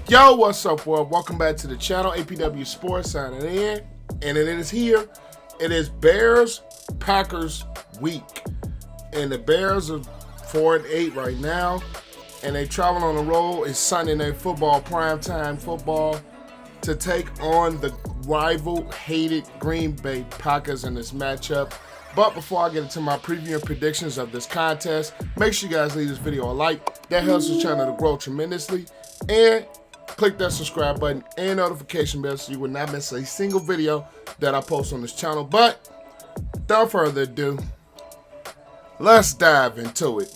Yo, what's up, world? Welcome back to the channel. APW Sports signing in, and it is here. It is Bears-Packers week, and the Bears are 4-8 right now, and they travel on the road. It's Sunday Night Football, primetime football, to take on the rival-hated Green Bay Packers in this matchup. But before I get into my preview and predictions of this contest, make sure you guys leave this video a like. That helps the channel to grow tremendously. And click that subscribe button and notification bell so you will not miss a single video that I post on this channel. But without further ado, let's dive into it.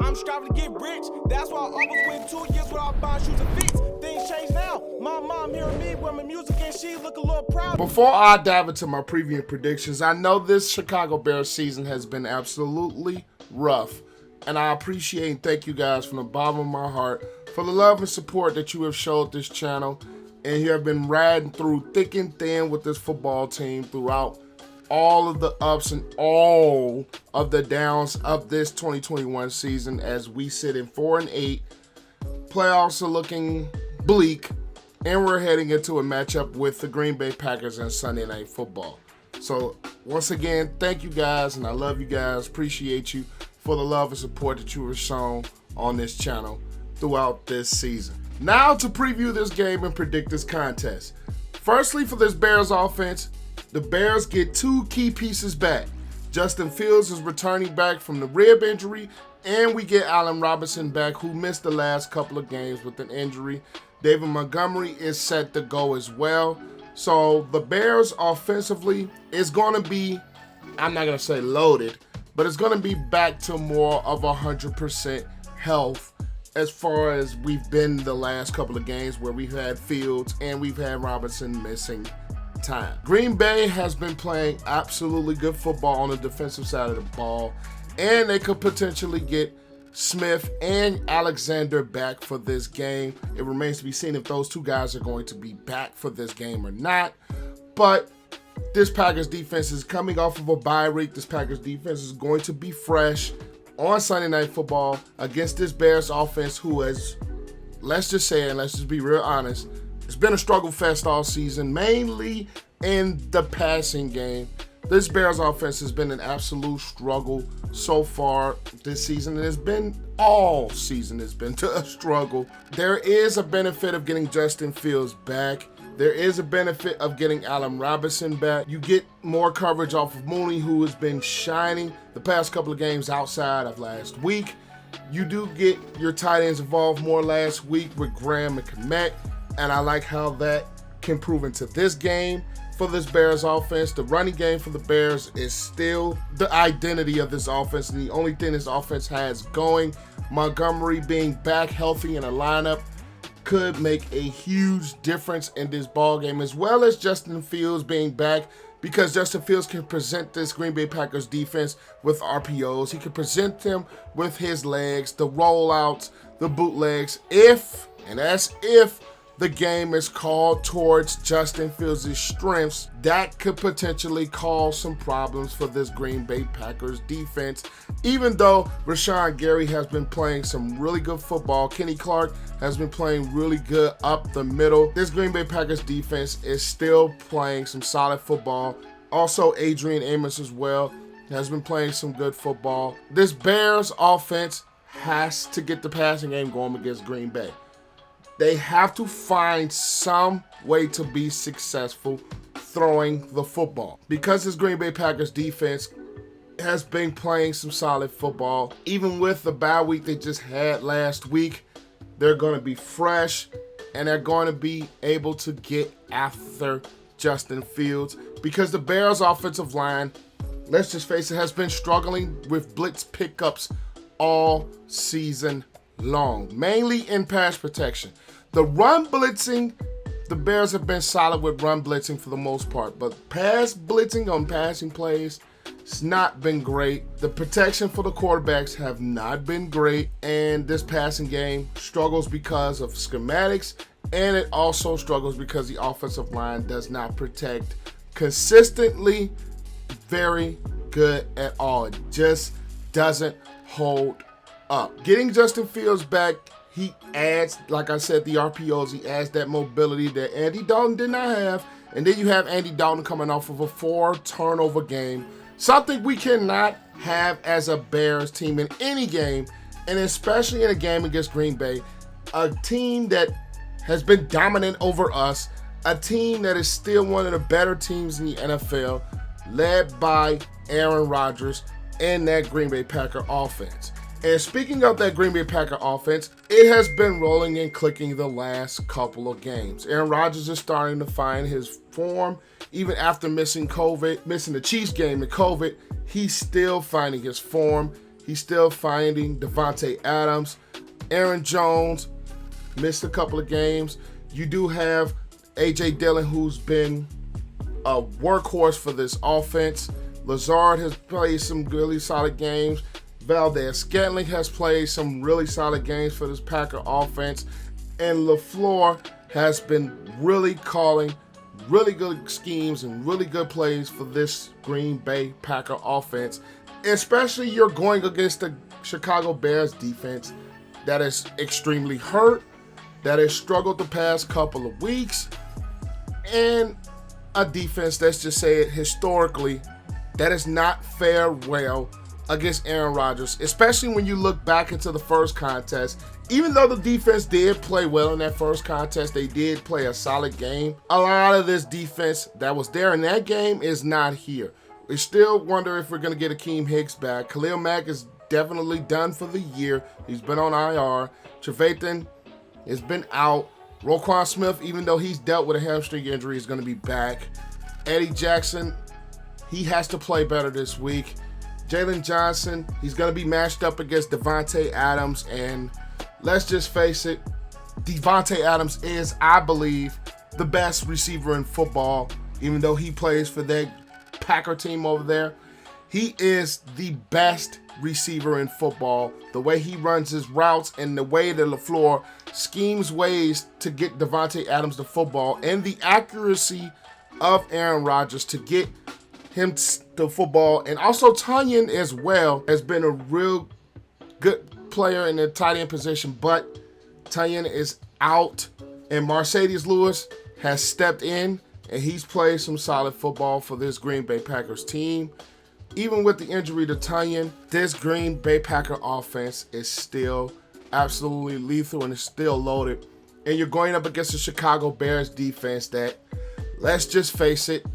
I'm striving to get rich. That's why I always went 2 years without buying shoes and fits. Things change now. My mom hearing me with my music and she look a little proud. Before I dive into my preview and predictions, I know this Chicago Bears season has been absolutely rough. And I appreciate and thank you guys from the bottom of my heart for the love and support that you have showed this channel. And you have been riding through thick and thin with this football team throughout all of the ups and all of the downs of this 2021 season as we sit in 4-8. Playoffs are looking bleak, and we're heading into a matchup with the Green Bay Packers on Sunday Night Football. So once again, thank you guys, and I love you guys. Appreciate you for the love and support that you have shown on this channel throughout this season. Now to preview this game and predict this contest. Firstly, for this Bears offense, the Bears get two key pieces back. Justin Fields is returning back from the rib injury, and we get Allen Robinson back, who missed the last couple of games with an injury. David Montgomery is set to go as well. So the Bears offensively is going to be, I'm not going to say loaded, but it's going to be back to more of 100% health as far as we've been the last couple of games where we've had Fields and we've had Robinson missing time. Green Bay has been playing absolutely good football on the defensive side of the ball, and they could potentially get Smith and Alexander back for this game. It remains to be seen if those two guys are going to be back for this game or not. But this Packers defense is coming off of a bye week. This Packers defense is going to be fresh on Sunday Night Football against this Bears offense, who has, let's just say it, and let's just be real honest, it's been a struggle fest all season, mainly in the passing game. This Bears offense has been an absolute struggle so far this season, and it's been all season. It's been a struggle. There is a benefit of getting Justin Fields back. There is a benefit of getting Allen Robinson back. You get more coverage off of Mooney, who has been shining the past couple of games outside of last week. You do get your tight ends involved more last week with Graham and Kmet, and I like how that can prove into this game. For this Bears offense, the running game for the Bears is still the identity of this offense, and the only thing this offense has going. Montgomery being back healthy in a lineup could make a huge difference in this ball game, as well as Justin Fields being back, because Justin Fields can present this Green Bay Packers defense with RPOs. He can present them with his legs, the rollouts, the bootlegs, if, and that's if, the game is called towards Justin Fields' strengths. That could potentially cause some problems for this Green Bay Packers defense. Even though Rashawn Gary has been playing some really good football, Kenny Clark has been playing really good up the middle, this Green Bay Packers defense is still playing some solid football. Also, Adrian Amos as well has been playing some good football. This Bears offense has to get the passing game going against Green Bay. They have to find some way to be successful throwing the football, because this Green Bay Packers defense has been playing some solid football. Even with the bye week they just had last week, they're going to be fresh, and they're going to be able to get after Justin Fields, because the Bears offensive line, let's just face it, has been struggling with blitz pickups all season long, mainly in pass protection. The run blitzing, the Bears have been solid with run blitzing for the most part, but pass blitzing on passing plays, it's not been great. The protection for the quarterbacks have not been great, and this passing game struggles because of schematics, and it also struggles because the offensive line does not protect consistently very good at all. It just doesn't hold up. Getting Justin Fields back, He adds, like I said, the RPOs. He adds that mobility that Andy Dalton did not have. And then you have Andy Dalton coming off of a 4-turnover game. Something we cannot have as a Bears team in any game, and especially in a game against Green Bay. A team that has been dominant over us. A team that is still one of the better teams in the NFL, led by Aaron Rodgers and that Green Bay Packer offense. And speaking of that Green Bay Packer offense, it has been rolling and clicking the last couple of games. Aaron Rodgers is starting to find his form. Even after missing the Chiefs game and COVID, he's still finding his form. He's still finding Davante Adams. Aaron Jones missed a couple of games. You do have A.J. Dillon, who's been a workhorse for this offense. Lazard has played some really solid games. Valdez-Scantling has played some really solid games for this Packer offense. And LaFleur has been really calling really good schemes and really good plays for this Green Bay Packer offense. Especially you're going against the Chicago Bears defense that is extremely hurt, that has struggled the past couple of weeks, and a defense, let's just say it historically, that has not fared well against Aaron Rodgers, especially when you look back into the first contest. Even though the defense did play well in that first contest, they did play a solid game. A lot of this defense that was there in that game is not here. We still wonder if we're going to get Akeem Hicks back. Khalil Mack is definitely done for the year. He's been on IR. Trevathan has been out. Roquan Smith, even though he's dealt with a hamstring injury, is going to be back. Eddie Jackson, he has to play better this week. Jalen Johnson, he's going to be matched up against Davante Adams, and let's just face it, Davante Adams is, I believe, the best receiver in football, even though he plays for that Packer team over there. He is the best receiver in football. The way he runs his routes and the way that LaFleur schemes ways to get Davante Adams the football, and the accuracy of Aaron Rodgers to get him the football. And also Tunyon as well has been a real good player in the tight end position, but Tunyon is out, and Mercedes Lewis has stepped in, and he's played some solid football for this Green Bay Packers team. Even with the injury to Tunyon, this Green Bay Packer offense is still absolutely lethal and is still loaded. And you're going up against the Chicago Bears defense that, let's just face it,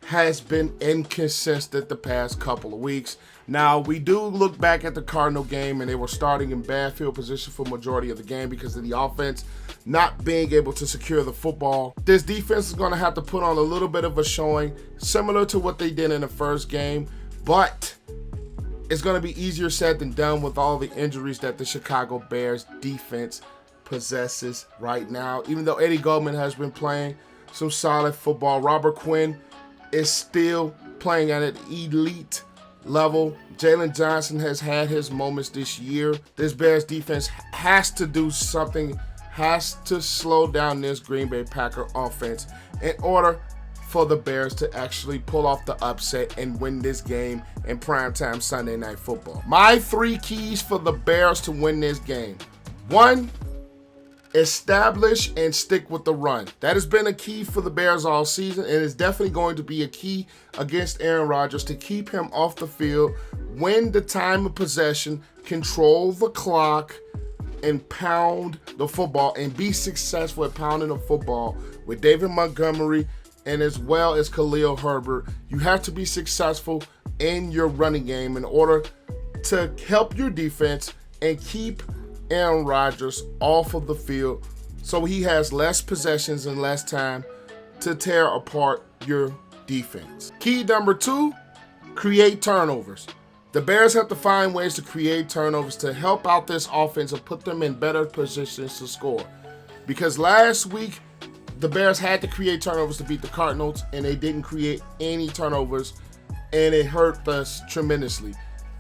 has been inconsistent the past couple of weeks. Now, we do look back at the Cardinal game, and they were starting in bad field position for the majority of the game because of the offense not being able to secure the football. This defense is going to have to put on a little bit of a showing, similar to what they did in the first game, but it's going to be easier said than done with all the injuries that the Chicago Bears defense possesses right now. Even though Eddie Goldman has been playing some solid football, Robert Quinn is still playing at an elite level. Jalen Johnson has had his moments this year. This Bears defense has to do something, has to slow down this Green Bay Packer offense in order for the Bears to actually pull off the upset and win this game in primetime Sunday Night Football. My 3 keys for the Bears to win this game. 1, establish and stick with the run. That has been a key for the Bears all season, and it's definitely going to be a key against Aaron Rodgers to keep him off the field, win the time of possession, control the clock, and pound the football, and be successful at pounding the football with David Montgomery and as well as Khalil Herbert. You have to be successful in your running game in order to help your defense and keep Aaron Rodgers off of the field so he has less possessions and less time to tear apart your defense. Key number 2, create turnovers. The Bears have to find ways to create turnovers to help out this offense and put them in better positions to score. Because last week, the Bears had to create turnovers to beat the Cardinals, and they didn't create any turnovers, and it hurt us tremendously.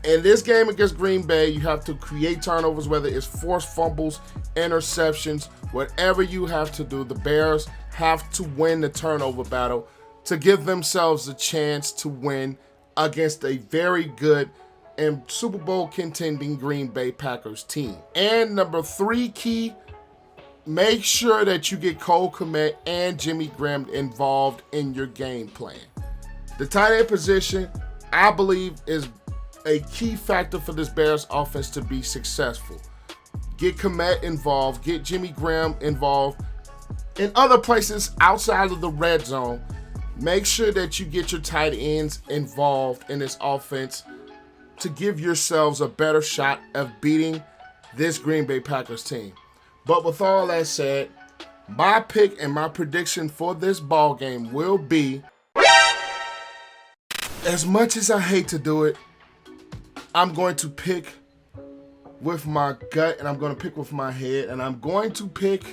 In this game against Green Bay, you have to create turnovers, whether it's forced fumbles, interceptions, whatever you have to do. The Bears have to win the turnover battle to give themselves a chance to win against a very good and Super Bowl contending Green Bay Packers team. And number 3 key, make sure that you get Cole Kmet and Jimmy Graham involved in your game plan. The tight end position, I believe, is a key factor for this Bears offense to be successful. Get Kmet involved, get Jimmy Graham involved. In other places outside of the red zone, make sure that you get your tight ends involved in this offense to give yourselves a better shot of beating this Green Bay Packers team. But with all that said, my pick and my prediction for this ball game will be, as much as I hate to do it, I'm going to pick with my gut and I'm going to pick with my head, and I'm going to pick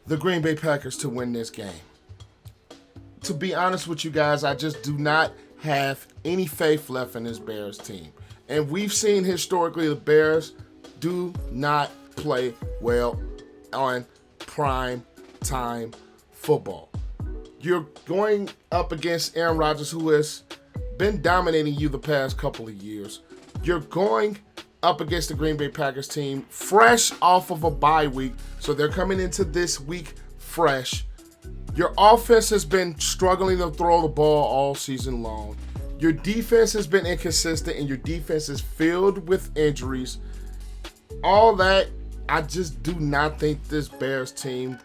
the Green Bay Packers to win this game. To be honest with you guys, I just do not have any faith left in this Bears team. And we've seen historically the Bears do not play well on prime time football. You're going up against Aaron Rodgers, who has been dominating you the past couple of years. You're going up against the Green Bay Packers team fresh off of a bye week, so they're coming into this week fresh. Your offense has been struggling to throw the ball all season long. Your defense has been inconsistent, and your defense is filled with injuries. All that, I just do not think this Bears team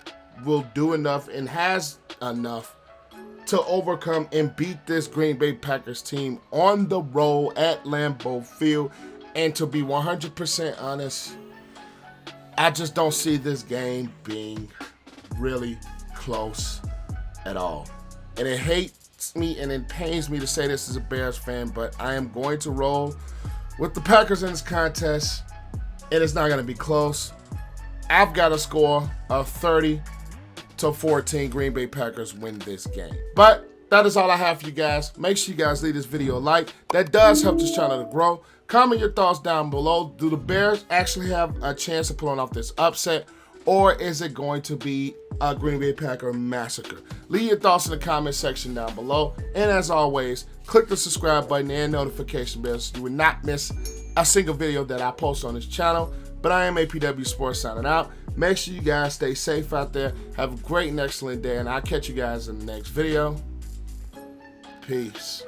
will do enough and has enough to overcome and beat this Green Bay Packers team on the road at Lambeau Field. And to be 100% honest, I just don't see this game being really close at all. And it hates me and it pains me to say this as a Bears fan, but I am going to roll with the Packers in this contest. And it's not going to be close. I've got a score of 30-14. Green Bay Packers win this game. But that is all I have for you guys. Make sure you guys leave this video a like. That does help this channel to grow. Comment your thoughts down below. Do the Bears actually have a chance of pulling off this upset, or is it going to be a Green Bay Packer massacre? Leave your thoughts in the comment section down below. And as always, click the subscribe button and notification bell so you will not miss a single video that I post on this channel. But I am APW Sports signing out. Make sure you guys stay safe out there. Have a great and excellent day, and I'll catch you guys in the next video. Peace.